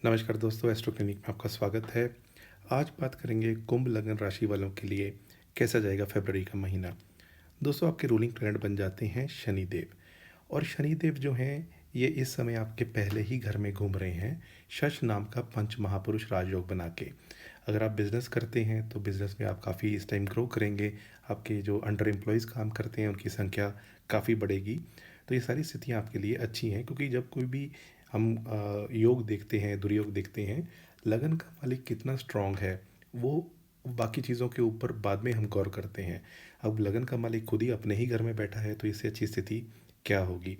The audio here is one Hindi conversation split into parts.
नमस्कार दोस्तों, एस्ट्रो क्लिनिक में आपका स्वागत है। आज बात करेंगे कुंभ लग्न राशि वालों के लिए कैसा जाएगा फरवरी का महीना। दोस्तों, आपके रूलिंग प्लैनेट बन जाते हैं शनिदेव। और शनिदेव जो हैं ये इस समय आपके पहले ही घर में घूम रहे हैं, शश नाम का पंच महापुरुष राजयोग बना के। अगर आप बिजनेस करते हैं तो बिजनेस में आप काफ़ी इस टाइम ग्रो करेंगे। आपके जो अंडर एम्प्लॉयज़ काम करते हैं उनकी संख्या काफ़ी बढ़ेगी। तो ये सारी स्थितियाँ आपके लिए अच्छी हैं, क्योंकि जब कोई भी हम योग देखते हैं, दुर्योग देखते हैं, लगन का मालिक कितना स्ट्रांग है वो बाकी चीज़ों के ऊपर बाद में हम गौर करते हैं। अब लगन का मालिक खुद ही अपने ही घर में बैठा है तो इससे अच्छी स्थिति क्या होगी।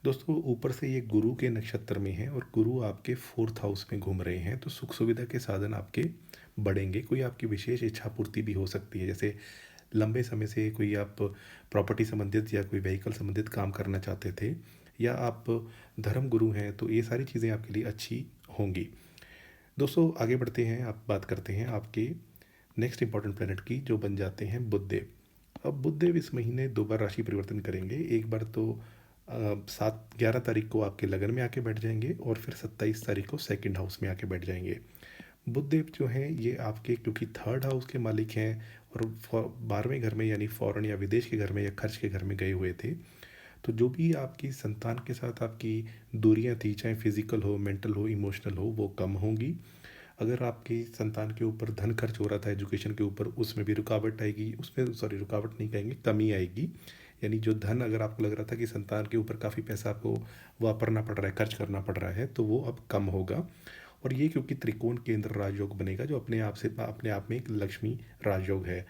दोस्तों, ऊपर से ये गुरु के नक्षत्र में है और गुरु आपके फोर्थ हाउस में घूम रहे हैं, तो सुख सुविधा के साधन आपके बढ़ेंगे। कोई आपकी विशेष इच्छा पूर्ति भी हो सकती है, जैसे लंबे समय से कोई आप प्रॉपर्टी संबंधित या कोई व्हीकल संबंधित काम करना चाहते थे, या आप धर्म गुरु हैं, तो ये सारी चीज़ें आपके लिए अच्छी होंगी। दोस्तों, आगे बढ़ते हैं, आप बात करते हैं आपके नेक्स्ट इंपॉर्टेंट प्लेनेट की, जो बन जाते हैं बुधदेव। अब बुधदेव इस महीने दो बार राशि परिवर्तन करेंगे। एक बार तो 7-11 तारीख को आपके लगन में आके बैठ जाएंगे और फिर 27 तारीख को सेकंड हाउस में आके बैठ जाएंगे। बुधदेव जो हैं ये आपके, क्योंकि थर्ड हाउस के मालिक हैं और 12वें घर में यानी फॉरेन या विदेश के घर में या खर्च के घर में गए हुए थे, तो जो भी आपकी संतान के साथ आपकी दूरियां थी, चाहे फिजिकल हो, मेंटल हो, इमोशनल हो, वो कम होंगी। अगर आपकी संतान के ऊपर धन खर्च हो रहा था एजुकेशन के ऊपर, उसमें भी रुकावट आएगी, उसमें सॉरी रुकावट नहीं कहेंगे, कमी आएगी। यानी जो धन अगर आपको लग रहा था कि संतान के ऊपर काफ़ी पैसा आपको वापरना पड़ रहा है, खर्च करना पड़ रहा है, तो वो अब कम होगा। और ये क्योंकि त्रिकोण केंद्र राजयोग बनेगा, जो अपने आप में एक लक्ष्मी राजयोग है।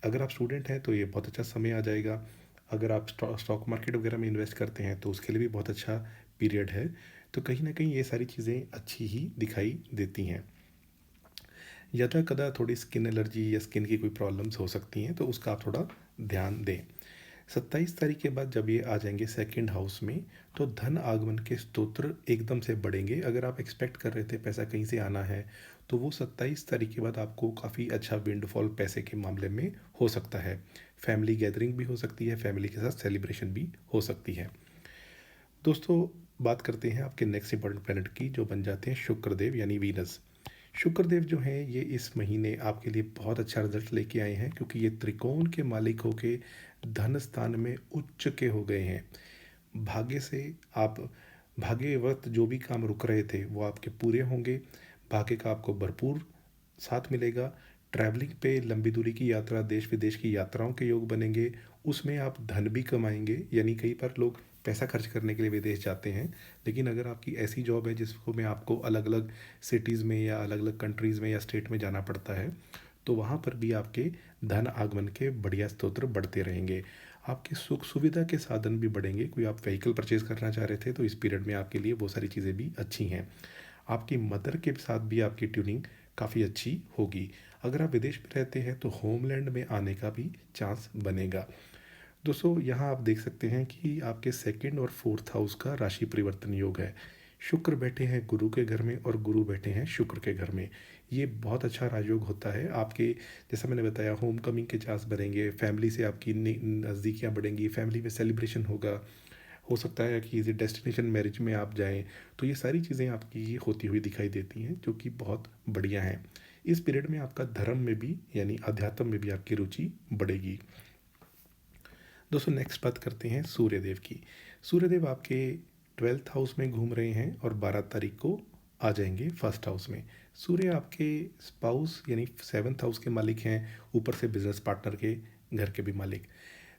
अगर आप स्टूडेंट हैं तो ये बहुत अच्छा समय आ जाएगा। अगर आप स्टॉक मार्केट वगैरह में इन्वेस्ट करते हैं तो उसके लिए भी बहुत अच्छा पीरियड है। तो कहीं ना कहीं ये सारी चीज़ें अच्छी ही दिखाई देती हैं। यदा कदा थोड़ी स्किन एलर्जी या स्किन की कोई प्रॉब्लम्स हो सकती हैं, तो उसका आप थोड़ा ध्यान दें। 27 तारीख के बाद जब ये आ जाएंगे सेकंड हाउस में, तो धन आगमन के स्तोत्र एकदम से बढ़ेंगे। अगर आप एक्सपेक्ट कर रहे थे पैसा कहीं से आना है, तो वो 27 तारीख के बाद आपको काफ़ी अच्छा विंडफॉल पैसे के मामले में हो सकता है। फैमिली गैदरिंग भी हो सकती है, फैमिली के साथ सेलिब्रेशन भी हो सकती है। दोस्तों, बात करते हैं आपके नेक्स्ट इंपॉर्टेंट प्लैनेट की, जो बन जाते हैं शुक्रदेव यानी वीनस। शुक्रदेव जो हैं ये इस महीने आपके लिए बहुत अच्छा रिजल्ट लेके आए हैं, क्योंकि ये त्रिकोण के मालिक होके धन स्थान में उच्च के हो गए हैं। भाग्य से आप भाग्य वक्त जो भी काम रुक रहे थे वो आपके पूरे होंगे। भाग्य का आपको भरपूर साथ मिलेगा। ट्रैवलिंग पे लंबी दूरी की यात्रा, देश विदेश की यात्राओं के योग बनेंगे। उसमें आप धन भी कमाएंगे, यानी कई बार लोग पैसा खर्च करने के लिए विदेश जाते हैं, लेकिन अगर आपकी ऐसी जॉब है जिसको में आपको अलग अलग सिटीज़ में या अलग अलग कंट्रीज़ में या स्टेट में जाना पड़ता है, तो वहाँ पर भी आपके धन आगमन के बढ़िया स्तोत्र बढ़ते रहेंगे। आपकी सुख सुविधा के साधन भी बढ़ेंगे। कोई आप व्हीकल परचेज करना चाह रहे थे तो इस पीरियड में आपके लिए वो सारी चीज़ें भी अच्छी हैं। आपकी मदर के साथ भी आपकी ट्यूनिंग काफ़ी अच्छी होगी। अगर आप विदेश में रहते हैं तो होमलैंड में आने का भी चांस बनेगा। दोस्तों, यहाँ आप देख सकते हैं कि आपके सेकंड और फोर्थ हाउस का राशि परिवर्तन योग है। शुक्र बैठे हैं गुरु के घर में और गुरु बैठे हैं शुक्र के घर में। ये बहुत अच्छा राजयोग होता है आपके। जैसा मैंने बताया, होम कमिंग के चांस बढ़ेंगे, फैमिली से आपकी नज़दीकियाँ बढ़ेंगी, फैमिली में सेलिब्रेशन होगा। हो सकता है कि किसी डेस्टिनेशन मैरिज में आप जाएं, तो ये सारी चीज़ें आपकी होती हुई दिखाई देती हैं, जो कि बहुत बढ़िया हैं। इस पीरियड में आपका धर्म में भी यानी अध्यात्म में भी आपकी रुचि बढ़ेगी। दोस्तों, नेक्स्ट बात करते हैं सूर्यदेव की। सूर्यदेव आपके 12th हाउस में घूम रहे हैं और 12 तारीख को आ जाएंगे फर्स्ट हाउस में। सूर्य आपके स्पाउस यानी 7th हाउस के मालिक हैं, ऊपर से बिजनेस पार्टनर के घर के भी मालिक।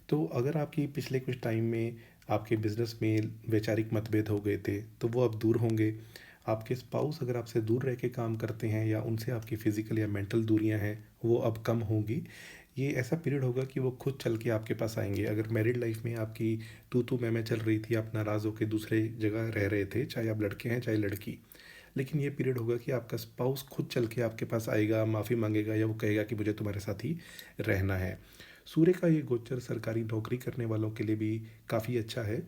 तो अगर आपकी पिछले कुछ टाइम में आपके बिजनेस में वैचारिक मतभेद हो गए थे तो वो अब दूर होंगे। आपके स्पाउस अगर आपसे दूर रह के काम करते हैं या उनसे आपकी फिजिकल या मेंटल दूरियां हैं, वो अब कम होंगी। ये ऐसा पीरियड होगा कि वो खुद चल के आपके पास आएंगे। अगर मैरिड लाइफ में आपकी तू मैं चल रही थी, आप नाराज़ होकर दूसरे जगह रह रहे थे, चाहे आप लड़के हैं चाहे लड़की, लेकिन ये पीरियड होगा कि आपका स्पाउस खुद चल के आपके पास आएगा, माफ़ी मांगेगा या वो कहेगा कि मुझे तुम्हारे साथ ही रहना है। सूर्य का ये गोचर सरकारी नौकरी करने वालों के लिए भी काफ़ी अच्छा है।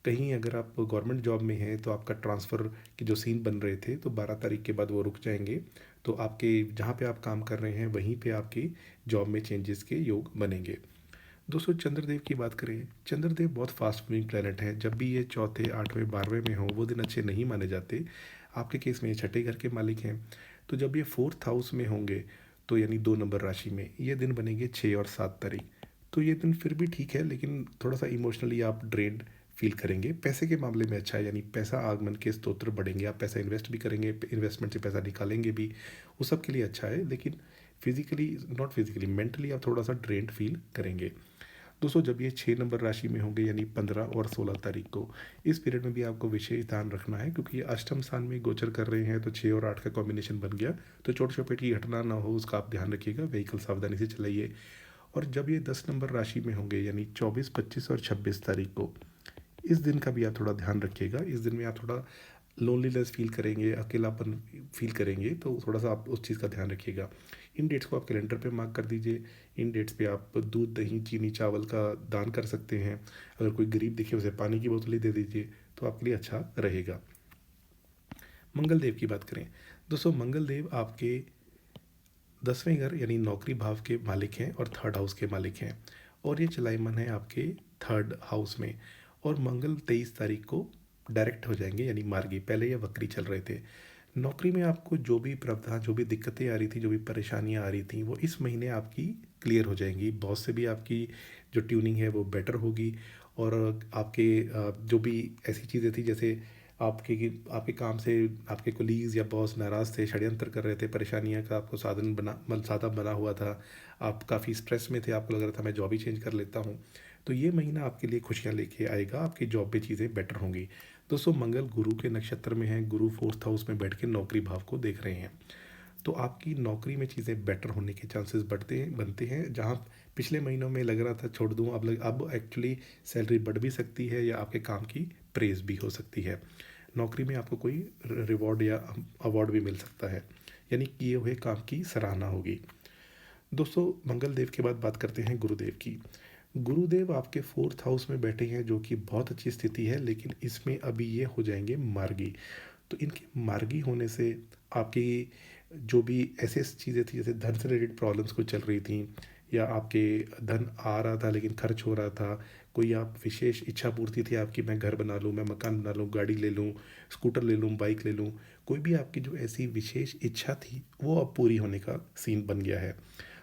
कहीं अगर आप गवर्नमेंट जॉब में हैं तो आपका ट्रांसफ़र के जो सीन बन रहे थे, तो 12 तारीख के बाद वो रुक जाएंगे। तो आपके जहाँ पे आप काम कर रहे हैं वहीं पे आपकी जॉब में चेंजेस के योग बनेंगे। दोस्तों चंद्रदेव की बात करें, चंद्रदेव बहुत फास्ट मूविंग प्लैनेट है। जब भी ये चौथे, आठवें, 12वें में हो वो दिन अच्छे नहीं माने जाते। आपके केस में ये छठे घर के मालिक हैं। तो जब ये फोर्थ हाउस में होंगे तो यानी 2 नंबर राशि में ये दिन बनेंगे 6 और 7 तारीख। तो ये दिन फिर भी ठीक है, लेकिन थोड़ा सा इमोशनली आप ड्रेन्ड फील करेंगे। पैसे के मामले में अच्छा है, यानी पैसा आगमन के स्तोत्र बढ़ेंगे। आप पैसा इन्वेस्ट भी करेंगे, इन्वेस्टमेंट से पैसा निकालेंगे भी, वो सब के लिए अच्छा है। लेकिन फिजिकली, नॉट फिजिकली, मेंटली आप थोड़ा सा ड्रेन्ड फील करेंगे। दोस्तों जब ये 6 नंबर राशि में होंगे यानी 15 और 16 तारीख को, इस पीरियड में भी आपको विशेष ध्यान रखना है, क्योंकि ये अष्टम स्थान में गोचर कर रहे हैं। तो 6 और 8 का कॉम्बिनेशन बन गया। तो चोट चपेट की घटना ना हो उसका आप ध्यान रखिएगा। व्हीकल सावधानी से चलाइए। और जब ये 10 नंबर राशि में होंगे यानी 24, 25 और 26 तारीख को, इस दिन का भी आप थोड़ा ध्यान रखिएगा। इस दिन में आप थोड़ा लोनलीनेस फील करेंगे, अकेलापन फील करेंगे, तो थोड़ा सा आप उस चीज़ का ध्यान रखिएगा। इन डेट्स को आप कैलेंडर पे मार्क कर दीजिए। इन डेट्स पे आप दूध, दही, चीनी, चावल का दान कर सकते हैं। अगर कोई गरीब दिखे उसे पानी की बोतल ही दे दीजिए, तो आपके लिए अच्छा रहेगा। मंगल देव की बात करें, दोस्तों मंगल देव आपके 10वें घर यानी नौकरी भाव के मालिक हैं और थर्ड हाउस के मालिक हैं। और ये चलायमान है आपके थर्ड हाउस में। और मंगल 23 तारीख को डायरेक्ट हो जाएंगे यानी मार्गी। पहले ये वक्री चल रहे थे। नौकरी में आपको जो भी प्रावधान, जो भी दिक्कतें आ रही थी, जो भी परेशानियां आ रही थी, वो इस महीने आपकी क्लियर हो जाएंगी। बॉस से भी आपकी जो ट्यूनिंग है वो बेटर होगी। और आपके जो भी ऐसी चीज़ें थी, जैसे आपके आपके काम से आपके कोलीग्स या बॉस नाराज़ थे, षड्यंत्र कर रहे थे, परेशानियां का आपको साधन बना हुआ था, आप काफ़ी स्ट्रेस में थे, आपको लग रहा था मैं जॉब ही चेंज कर लेता हूँ, तो ये महीना आपके लिए खुशियाँ लेके आएगा। आपकी जॉब पे चीज़ें बेटर होंगी। दोस्तों मंगल गुरु के नक्षत्र में है। गुरु फोर्थ हाउस में बैठ के नौकरी भाव को देख रहे हैं। तो आपकी नौकरी में चीज़ें बेटर होने के चांसेस बनते हैं। जहाँ पिछले महीनों में लग रहा था छोड़ दूँ, अब एक्चुअली सैलरी बढ़ भी सकती है या आपके काम की प्रेज भी हो सकती है। नौकरी में आपको कोई रिवॉर्ड या अवार्ड भी मिल सकता है, यानी किए हुए काम की सराहना होगी। दोस्तों मंगल देव के बाद बात करते हैं गुरुदेव की। गुरुदेव आपके फोर्थ हाउस में बैठे हैं, जो कि बहुत अच्छी स्थिति है, लेकिन इसमें अभी ये हो जाएंगे मार्गी। तो इनके मार्गी होने से आपकी जो भी ऐसे चीज़ें थी, जैसे धन से रिलेटेड प्रॉब्लम्स कुछ चल रही थी, या आपके धन आ रहा था लेकिन खर्च हो रहा था, कोई आप विशेष इच्छा पूर्ति थी आपकी, मैं घर बना लूँ, मैं मकान बना लूँ, गाड़ी ले लूँ, स्कूटर ले लूँ, बाइक ले लूँ, कोई भी आपकी जो ऐसी विशेष इच्छा थी वो अब पूरी होने का सीन बन गया है।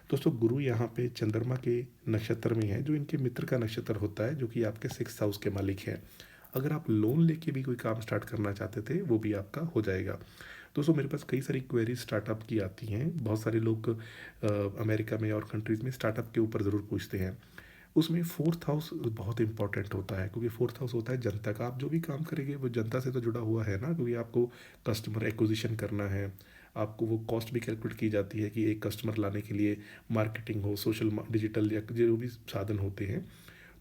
दोस्तों गुरु यहाँ पे चंद्रमा के नक्षत्र में है, जो इनके मित्र का नक्षत्र होता है, जो कि आपके 6 हाउस के मालिक हैं। अगर आप लोन लेके भी कोई काम स्टार्ट करना चाहते थे वो भी आपका हो जाएगा। दोस्तों मेरे पास कई सारी क्वेरीज स्टार्टअप की आती हैं। बहुत सारे लोग अमेरिका में और कंट्रीज़ में स्टार्टअप के ऊपर ज़रूर पूछते हैं। उसमें फोर्थ हाउस बहुत इंपॉर्टेंट होता है, क्योंकि फोर्थ हाउस होता है जनता का। आप जो भी काम करेंगे वो जनता से तो जुड़ा हुआ है ना, क्योंकि आपको कस्टमर एक्विजिशन करना है। आपको वो कॉस्ट भी कैलकुलेट की जाती है कि एक कस्टमर लाने के लिए मार्केटिंग हो, सोशल डिजिटल या जो भी साधन होते हैं।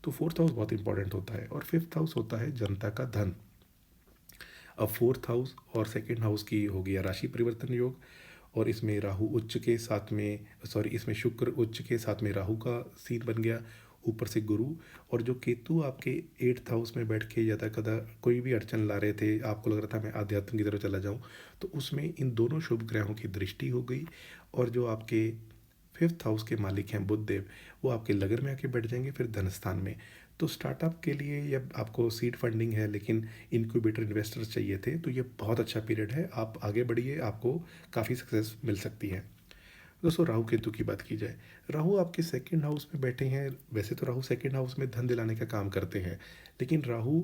तो फोर्थ हाउस बहुत इंपॉर्टेंट होता है। और फिफ्थ हाउस होता है जनता का धन। अब फोर्थ हाउस और सेकेंड हाउस की हो गया राशि परिवर्तन योग, और इसमें राहु उच्च के साथ में, सॉरी, इसमें शुक्र उच्च के साथ में राहु का सीन बन गया, ऊपर से गुरु। और जो केतु आपके 8th हाउस में बैठ के यदा कदा कोई भी अड़चन ला रहे थे, आपको लग रहा था मैं आध्यात्म की तरफ चला जाऊं, तो उसमें इन दोनों शुभ ग्रहों की दृष्टि हो गई। और जो आपके 5th हाउस के मालिक हैं बुध देव, वो आपके लगन में आके बैठ जाएंगे फिर धन स्थान में। तो स्टार्टअप के लिए या आपको सीड फंडिंग है लेकिन इनक्यूबेटर इन्वेस्टर्स चाहिए थे, तो ये बहुत अच्छा पीरियड है। आप आगे बढ़िए, आपको काफ़ी सक्सेस मिल सकती है। दोस्तों राहु केतु की बात की जाए, राहु आपके सेकंड हाउस में बैठे हैं। वैसे तो राहु सेकंड हाउस में धन दिलाने का काम करते हैं, लेकिन राहु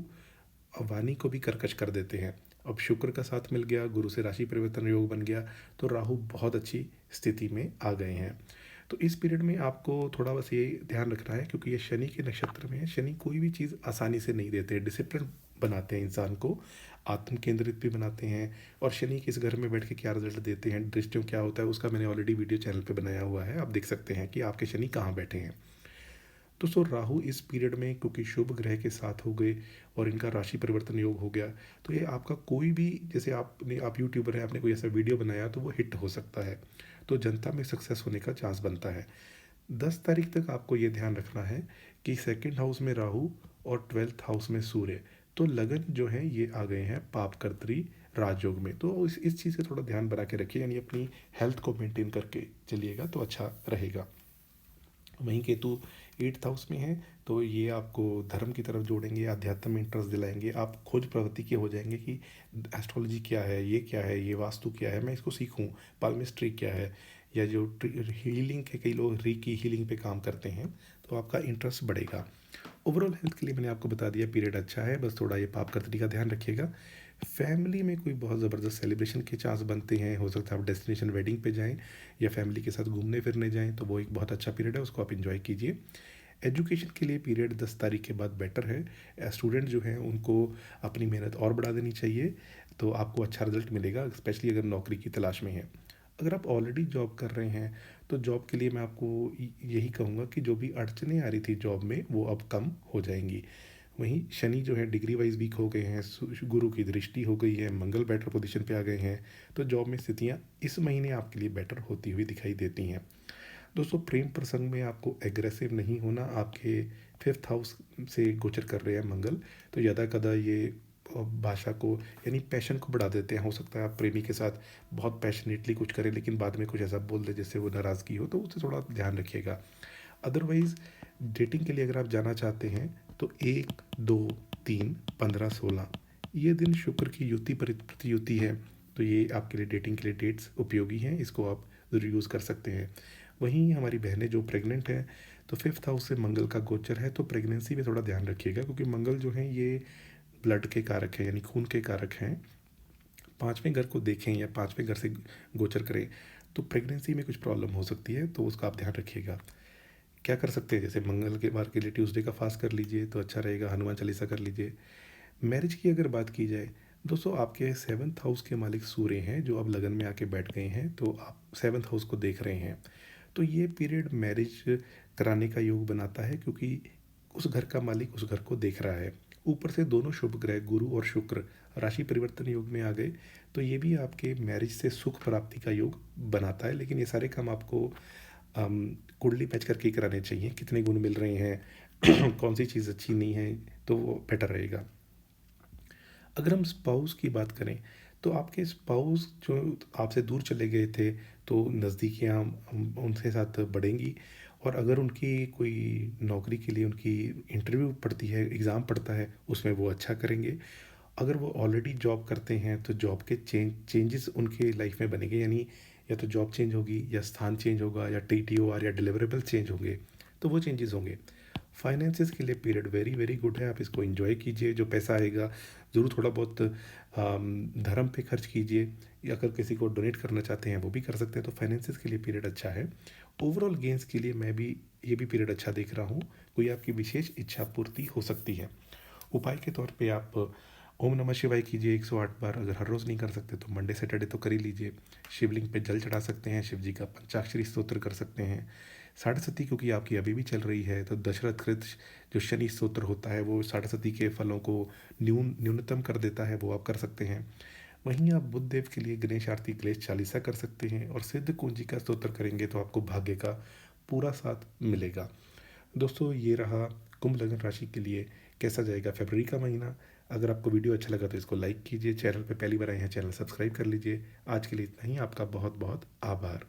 वाणी को भी कर्कश कर देते हैं। अब शुक्र का साथ मिल गया, गुरु से राशि परिवर्तन योग बन गया, तो राहु बहुत अच्छी स्थिति में आ गए हैं। तो इस पीरियड में आपको थोड़ा बस ये ध्यान रखना है, क्योंकि ये शनि के नक्षत्र में है। शनि कोई भी चीज़ आसानी से नहीं देते, डिसिप्लिन बनाते हैं इंसान को, आत्म केंद्रित भी बनाते हैं। और शनि किस घर में बैठ के क्या रिजल्ट देते हैं, दृष्टियों क्या होता है, उसका मैंने ऑलरेडी वीडियो चैनल पे बनाया हुआ है, आप देख सकते हैं कि आपके शनि कहाँ बैठे हैं। तो सो राहु इस पीरियड में क्योंकि शुभ ग्रह के साथ हो गए और इनका राशि परिवर्तन योग हो गया, तो ये आपका कोई भी, जैसे आप यूट्यूबर हैं, आपने कोई ऐसा वीडियो बनाया तो वो हिट हो सकता है, तो जनता में सक्सेस होने का चांस बनता है। 10 तारीख तक आपको ये ध्यान रखना है कि सेकंड हाउस में राहु और 12th हाउस में सूर्य, तो लगन जो है ये आ गए हैं पाप कर्त्री राजयोग में। तो इस चीज़ का थोड़ा ध्यान बना के रखिए, यानी अपनी हेल्थ को मेंटेन करके चलिएगा तो अच्छा रहेगा। वहीं केतु 8th हाउस में है तो ये आपको धर्म की तरफ जोड़ेंगे, अध्यात्म में इंटरेस्ट दिलाएंगे, आप खोज प्रवृत्ति के हो जाएंगे कि एस्ट्रोलॉजी क्या है, ये वास्तु क्या है, मैं इसको सीखूं, पाल्मिस्ट्री क्या है, या जो हीलिंग के कई लोग रीकी हीलिंग पे काम करते हैं तो आपका इंटरेस्ट बढ़ेगा। ओवरऑल हेल्थ के लिए मैंने आपको बता दिया पीरियड अच्छा है, बस थोड़ा ये पाप करतरी का ध्यान रखिएगा। फैमिली में कोई बहुत ज़बरदस्त सेलिब्रेशन के चांस बनते हैं, हो सकता है आप डेस्टिनेशन वेडिंग पे जाएं या फैमिली के साथ घूमने फिरने जाएं, तो वो एक बहुत अच्छा पीरियड है, उसको आप इन्जॉय कीजिए। एजुकेशन के लिए पीरियड 10 तारीख के बाद बेटर है। स्टूडेंट जो हैं उनको अपनी मेहनत और बढ़ा देनी चाहिए, तो आपको अच्छा रिजल्ट मिलेगा, स्पेशली अगर नौकरी की तलाश में है। अगर आप ऑलरेडी जॉब कर रहे हैं तो जॉब के लिए मैं आपको यही कहूँगा कि जो भी अड़चनें आ रही थी जॉब में वो अब कम हो जाएंगी। वहीं शनि जो है डिग्री वाइज वीक हो गए हैं, गुरु की दृष्टि हो गई है, मंगल बेटर पोजीशन पे आ गए हैं, तो जॉब में स्थितियाँ इस महीने आपके लिए बेटर होती हुई दिखाई देती हैं। दोस्तों प्रेम प्रसंग में आपको एग्रेसिव नहीं होना, आपके 5th हाउस से गोचर कर रहे हैं मंगल, तो ज़्यादा कदा ये भाषा को यानी पैशन को बढ़ा देते हैं। हो सकता है आप प्रेमी के साथ बहुत पैशनेटली कुछ करें लेकिन बाद में कुछ ऐसा बोल दे जिससे वो नाराज़गी हो, तो उससे थोड़ा ध्यान रखिएगा। अदरवाइज़ डेटिंग के लिए अगर आप जाना चाहते हैं तो 1, 2, 3, 15, 16 ये दिन शुक्र की युति प्रतियुति है, तो ये आपके लिए डेटिंग के लिए डेट्स उपयोगी हैं, इसको आप ज़रूर यूज़ कर सकते हैं। वहीं हमारी बहनें जो प्रेग्नेंट हैं तो 5th हाउस से मंगल का गोचर है, तो प्रेगनेंसी में थोड़ा ध्यान रखिएगा क्योंकि मंगल जो है ये ब्लड के कारक हैं यानी खून के कारक हैं। 5वें घर को देखें या 5वें घर से गोचर करें तो प्रेगनेंसी में कुछ प्रॉब्लम हो सकती है, तो उसका आप ध्यान रखिएगा। क्या कर सकते हैं, जैसे मंगल के बार के लिए ट्यूसडे का फास्ट कर लीजिए तो अच्छा रहेगा, हनुमान चालीसा कर लीजिए। मैरिज की अगर बात की जाए दोस्तों, आपके 7th हाउस के मालिक सूर्य हैं जो अब लगन में आके बैठ गए हैं, तो आप 7th हाउस को देख रहे हैं, तो ये पीरियड मैरिज कराने का योग बनाता है क्योंकि उस घर का मालिक उस घर को देख रहा है। ऊपर से दोनों शुभ ग्रह गुरु और शुक्र राशि परिवर्तन योग में आ गए, तो ये भी आपके मैरिज से सुख प्राप्ति का योग बनाता है। लेकिन ये सारे काम आपको कुंडली मैच करके ही कराने चाहिए, कितने गुण मिल रहे हैं कौन सी चीज़ अच्छी नहीं है, तो वो बेटर रहेगा। अगर हम स्पाउस की बात करें तो आपके स्पाउस जो आपसे दूर चले गए थे तो नज़दीकियाँ उनके साथ बढ़ेंगी, और अगर उनकी कोई नौकरी के लिए उनकी इंटरव्यू पड़ती है, एग्ज़ाम पड़ता है, उसमें वो अच्छा करेंगे। अगर वो ऑलरेडी जॉब करते हैं तो जॉब के चेंजेस उनके लाइफ में बनेंगे, यानी या तो जॉब चेंज होगी या स्थान चेंज होगा या TTOR या डिलीवरेबल चेंज होंगे, तो वो चेंजेस होंगे। फाइनेंसिस के लिए पीरियड वेरी वेरी गुड है, आप इसको एंजॉय कीजिए। जो पैसा आएगा ज़रूर थोड़ा बहुत धर्म पे खर्च कीजिए, या अगर किसी को डोनेट करना चाहते हैं वो भी कर सकते हैं, तो फाइनेंसिस के लिए पीरियड अच्छा है। ओवरऑल गेंस के लिए मैं भी ये भी पीरियड अच्छा देख रहा हूँ, कोई आपकी विशेष इच्छा पूर्ति हो सकती है। उपाय के तौर पे आप ओम नमः शिवाय कीजिए 108 बार, अगर हर रोज़ नहीं कर सकते तो मंडे सैटरडे तो कर ही लीजिए। शिवलिंग पे जल चढ़ा सकते हैं, शिव जी का पंचाक्षरी स्तोत्र कर सकते हैं। साढ़े सती क्योंकि आपकी अभी भी चल रही है तो दशरथ कृत जो शनि स्तोत्र होता है वो साढ़े सती के फलों को न्यूनतम कर देता है, वो आप कर सकते हैं। वहीं आप बुध देव के लिए गणेश आरती क्लेश चालीसा कर सकते हैं, और सिद्ध कुंजी का स्तोत्र करेंगे तो आपको भाग्य का पूरा साथ मिलेगा। दोस्तों ये रहा कुंभ लग्न राशि के लिए कैसा जाएगा फरवरी का महीना। अगर आपको वीडियो अच्छा लगा तो इसको लाइक कीजिए, चैनल पे पहली बार आए हैं चैनल सब्सक्राइब कर लीजिए। आज के लिए इतना ही, आपका बहुत बहुत आभार।